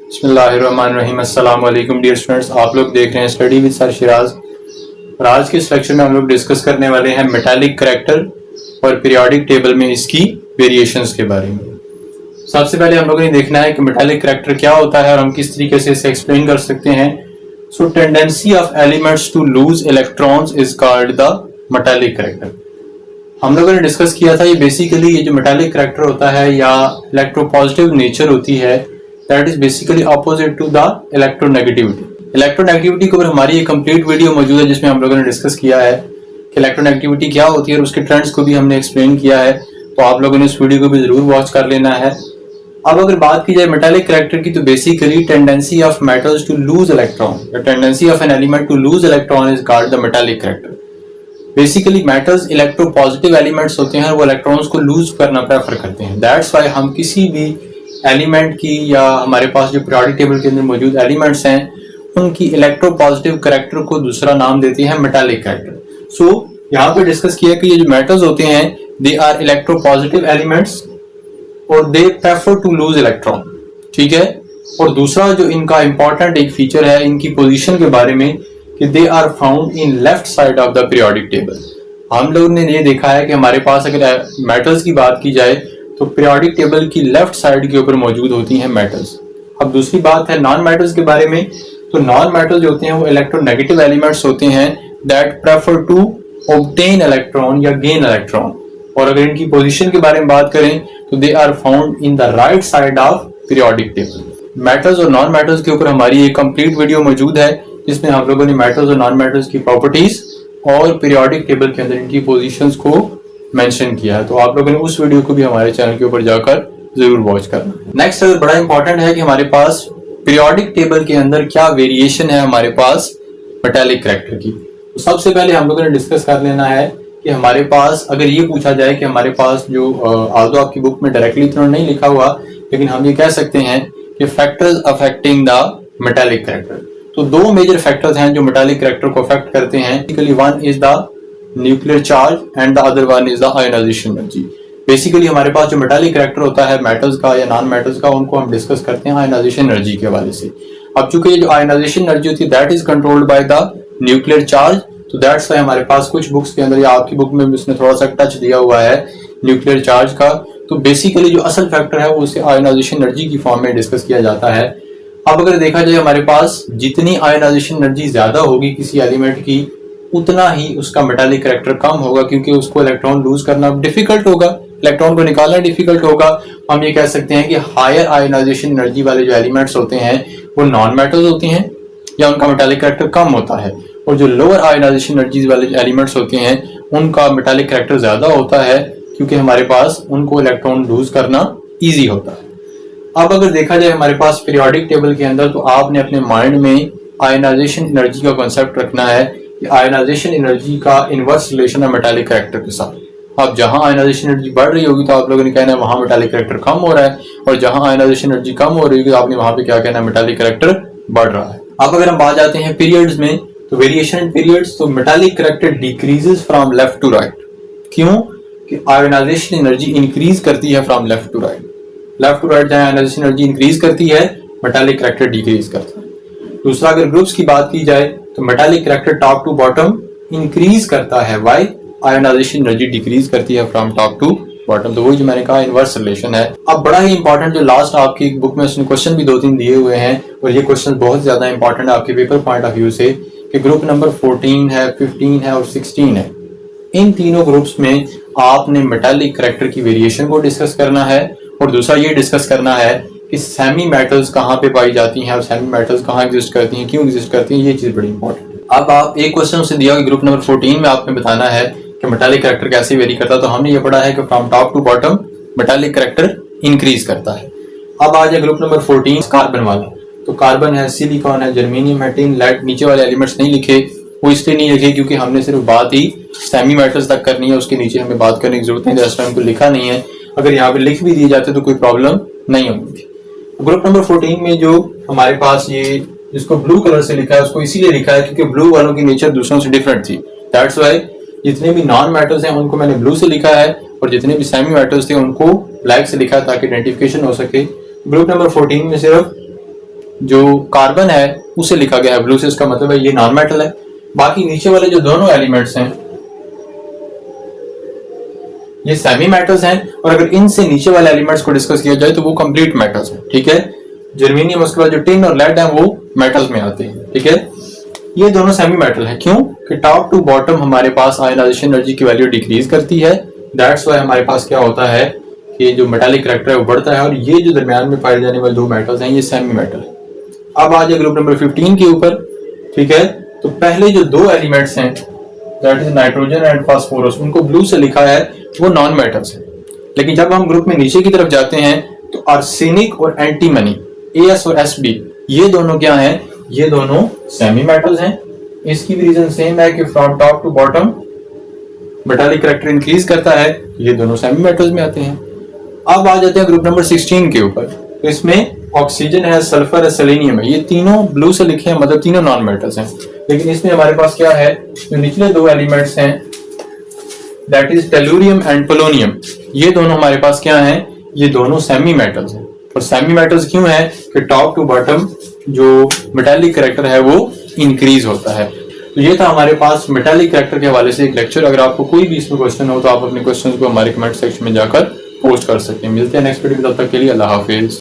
बिस्मिल्लाहिर्रहमानिर्रहीम। अस्सलाम वालेकुम डियर स्टूडेंट्स, आप लोग देख रहे हैं स्टडी विद सर शिराज। और आज के इस लेक्चर में हम लोग डिस्कस करने वाले हैं मेटालिक करैक्टर और पीरियोडिक टेबल में इसकी वेरिएशंस के बारे में। सबसे पहले हम लोगों ने देखना है कि मेटालिक करैक्टर क्या होता है और हम किस तरीके से इसे एक्सप्लेन कर सकते हैं। So tendency of elements to lose electrons is called the metallic character. हम लोगों ने डिस्कस किया था ये बेसिकली ये जो मेटालिक करैक्टर होता है या इलेक्ट्रोपॉजिटिव नेचर होती है, that is basically opposite to the electronegativity. Electronegativity के ऊपर हमारी एक कंप्लीट वीडियो मौजूद है जिसमें हम लोगों ने डिस्कस किया है कि इलेक्ट्रोनेगेटिविटी क्या होती है और उसके ट्रेंड्स को भी हमने एक्सप्लेन किया है, तो आप लोगों ने इस वीडियो को भी जरूर वॉच कर लेना है। अब अगर बात की जाए मेटालिक करैक्टर की, तो basically tendency of metals to lose electron, the tendency of an element to lose electron is called the metallic character. Basically metals electropositive elements होते हैं, वो इलेक्ट्रॉन्स को लूज करना प्रेफर करते हैं। दैट्स वाई हम किसी भी एलिमेंट की या हमारे पास जो पीरियोडिक टेबल के अंदर मौजूद एलिमेंट्स हैं उनकी इलेक्ट्रोपॉजिटिव करैक्टर को दूसरा नाम देते हैं मेटालिक करैक्टर। सो यहाँ पे डिस्कस किया कि ये जो मेटल्स होते हैं दे आर इलेक्ट्रोपॉजिटिव एलिमेंट्स और they prefer to lose electron, ठीक है। और दूसरा जो इनका इंपॉर्टेंट एक फीचर है इनकी पोजीशन के बारे में कि they are found in left side of the periodic table. हम लोगों ने ये देखा है कि हमारे पास अगर मेटल्स की बात की जाए तो पीरियोडिक टेबल की लेफ्ट साइड के ऊपर मौजूद होती हैं मेटल्स। अब दूसरी बात है नॉन मेटल्स के बारे में, तो नॉन मेटल्स जो होते हैं वो इलेक्ट्रोनेगेटिव एलिमेंट्स होते हैं that prefer to obtain electron या गेन इलेक्ट्रॉन। और अगर इनकी पोजीशन के बारे में बात करें तो they are found in the right side of periodic table. Metals और नॉन मेटल्स के ऊपर हमारी एक कंप्लीट वीडियो मौजूद है जिसमें हम लोगों ने मेटल्स और नॉन मेटल्स की प्रॉपर्टीज और पीरियोडिक टेबल के अंदर इनकी पोजीशंस को मेंशन किया है, तो आप लोगों ने उस वीडियो को भी हमारे चैनल के ऊपर जाकर जरूर वॉच करना। नेक्स्ट अगर बड़ा इंपॉर्टेंट है कि हमारे पास पीरियोडिक टेबल के अंदर क्या वेरिएशन है हमारे पास मेटालिक करैक्टर की। तो सबसे पहले हम लोगों ने डिस्कस कर लेना है कि हमारे पास अगर ये पूछा जाए कि हमारे पास जो आल्दो आपकी बुक में डायरेक्टली तो नहीं लिखा हुआ, लेकिन हम ये कह सकते हैं कि factors affecting the metallic character. तो दो मेजर फैक्टर्स हैं जो मेटालिक करैक्टर को अफेक्ट करते हैं। Basically one is the nuclear charge and the other one is the ionisation energy. Basically हमारे पास जो मेटालिक करैक्टर होता है मेटल्स का या नॉन मेटल्स का, उनको हम डिस्कस करते हैं आयोनाइजेशन एनर्जी के हवाले से। अब चूंकि ये जो आयोनाइजेशन एनर्जी होती है that is controlled by the nuclear charge, तो दैट्स वाई हमारे पास कुछ बुक्स के अंदर या आपकी बुक में भी उसने थोड़ा सा टच दिया हुआ है न्यूक्लियर चार्ज का। तो बेसिकली जो असल फैक्टर है वो उसे आयोनाइजेशन एनर्जी की फॉर्म में डिस्कस किया जाता है। अब अगर देखा जाए हमारे पास जितनी आयोनाइजेशन एनर्जी ज्यादा होगी किसी एलिमेंट की उतना ही उसका मेटालिक करैक्टर कम होगा, क्योंकि उसको इलेक्ट्रॉन लूज करना डिफिकल्ट होगा, इलेक्ट्रॉन को निकालना डिफिकल्ट होगा। हम ये कह सकते हैं कि हायर आयोनाइजेशन एनर्जी वाले जो एलिमेंट्स होते हैं वो नॉन मेटल्स होते हैं या उनका मेटालिक करैक्टर कम होता है, और जो लोअर आयोनाइजेशन एनर्जी वाले एलिमेंट्स होते हैं उनका मेटालिक करैक्टर ज्यादा होता है, क्योंकि हमारे पास उनको इलेक्ट्रॉन लूज करना ईजी होता है। अब अगर देखा जाए हमारे पास पीरियोडिक टेबल के अंदर, तो आपने अपने माइंड में आयोनाइजेशन एनर्जी का कॉन्सेप्ट रखना है कि आयोनाइजेशन एनर्जी का इनवर्स रिलेशन है मेटालिक करैक्टर के साथ। अब जहां आयोनाइजेशन एनर्जी बढ़ रही होगी तो आप लोगों ने कहना है वहां मेटालिक करैक्टर कम हो रहा है, और जहां आयोनाइजेशन एनर्जी कम हो रही होगी तो आपने वहां पे क्या कहना है, मेटालिक करैक्टर बढ़ रहा है। अब अगर हम बात जाते हैं पीरियड्स में, तो वेरिएशन इन पीरियड्स, तो metallic character decreases from left to right. क्यों? कि आयोनाइजेशन एनर्जी इंक्रीज करती है from left to right. Left to right जहां आयोनाइजेशन एनर्जी इंक्रीज करती है मेटालिक करैक्टर डिक्रीज करता है। दूसरा अगर ग्रुप्स की बात की जाए तो metallic character top to bottom increase करता है, वाई आयोनाइजेशन एनर्जी डिक्रीज करती है फ्रॉम टॉप टू बॉटम। तो वही जो मैंने कहा इनवर्स रिलेशन है। अब बड़ा ही इंपॉर्टेंट जो लास्ट आपकी बुक में उसने क्वेश्चन भी 2-3 दिए हुए हैं, और ये क्वेश्चन बहुत ज्यादा इंपॉर्टेंट है आपके पेपर पॉइंट ऑफ व्यू से, कि ग्रुप नंबर 14 है, 15 है और 16 है। इन तीनों ग्रुप्स में आपने मेटालिक करैक्टर की वेरिएशन को डिस्कस करना है, और दूसरा ये डिस्कस करना है कि सेमी मेटल्स कहाँ पे पाई जाती हैं और सेमी मेटल्स कहाँ एग्जिस्ट करती हैं, क्यों एग्जिस्ट करती हैं, ये चीज बड़ी इंपॉर्टेंट है। अब आप एक क्वेश्चन से दिया ग्रुप नंबर 14 में आपने बताना है कि मेटालिक करैक्टर कैसे वेरी करता है, तो हमने ये पढ़ा है कि from top to bottom metallic character increase करता है। अब आ जाए ग्रुप नंबर 14 कार्बन वाला, तो कार्बन है, सिलिकॉन है, जर्मेनियम है, टिन, लेड, नीचे वाले एलिमेंट्स नहीं लिखे, वो इसलिए नहीं लिखे क्योंकि हमने सिर्फ बात ही सेमी मेटल्स तक करनी है, उसके नीचे हमें बात करने की जरूरत नहीं, जैसे हमको लिखा नहीं है। अगर यहाँ पे लिख भी दिए जाते तो कोई प्रॉब्लम नहीं होगी। ग्रुप नंबर 14 में जो हमारे पास ये जिसको ब्लू कलर से लिखा है उसको इसीलिए लिखा है क्योंकि ब्लू वालों की नेचर दूसरों से डिफरेंट थी। दैट्स वाई जितने भी नॉन मेटल्स हैं उनको मैंने ब्लू से लिखा है, और जितने भी सेमी मेटल्स थे उनको ब्लैक से लिखा है ताकि आइडेंटिफिकेशन हो सके। ग्रुप नंबर 14 में सिर्फ जो कार्बन है उसे लिखा गया है ब्लू से, इसका मतलब है ये नॉन मेटल है। बाकी नीचे वाले जो दोनों एलिमेंट्स हैं ये सेमी मेटल्स हैं, और अगर इनसे नीचे वाले एलिमेंट्स को डिस्कस किया जाए तो वो कंप्लीट मेटल्स हैं। ठीक है, जर्मेनियम, उसके बाद जो टिन और लेड है वो मेटल्स में आते हैं। ठीक है, ये दोनों सेमी मेटल है। क्यों? कि टॉप टू बॉटम हमारे पास आयनाइजेशन एनर्जी की वैल्यू डिक्रीज करती है, दैट्स व्हाई हमारे पास क्या होता है कि जो मेटालिक करैक्टर है वो बढ़ता है, और ये जो दरमियान में पाए जाने वाले दो मेटल्स हैं ये सेमी मेटल है। अब आ जाए ग्रुप नंबर 15 के ऊपर। ठीक है, तो पहले जो दो एलिमेंट्स हैं that is nitrogen and phosphorus, उनको ब्लू से लिखा है, वो नॉन मेटल्स है। लेकिन जब हम ग्रुप में नीचे की तरफ जाते हैं तो आर्सेनिक और एंटीमनी, AS और SB, ये दोनों क्या हैं? ये दोनों सेमी मेटल्स हैं। इसकी भी रीजन सेम है कि from top to bottom metallic character increase करता है, ये दोनों सेमी मेटल्स में आते हैं। अब आ जाते हैं ग्रुप नंबर 16 के ऊपर। तो इसमें ऑक्सीजन है, सल्फर है, सेलेनियम है, ये तीनों ब्लू से लिखे हैं, मतलब तीनों नॉन मेटल्स हैं। लेकिन इसमें हमारे पास क्या है, जो निचले दो एलिमेंट्स हैं that is tellurium and polonium, ये दोनों हमारे पास क्या हैं? ये दोनों सेमी मेटल्स हैं। और सेमी मेटल्स क्यों है? कि टॉप टू बॉटम जो मेटालिक करैक्टर है वो इंक्रीज होता है। तो ये था हमारे पास मेटालिक करैक्टर के हवाले से एक लेक्चर। अगर आपको कोई भी इसमें क्वेश्चन हो तो आप अपने क्वेश्चन को हमारे कमेंट सेक्शन में जाकर पोस्ट कर सकते हैं। मिलते हैं नेक्स्ट वीडियो में, तब तक के लिए अल्लाह हाफिज।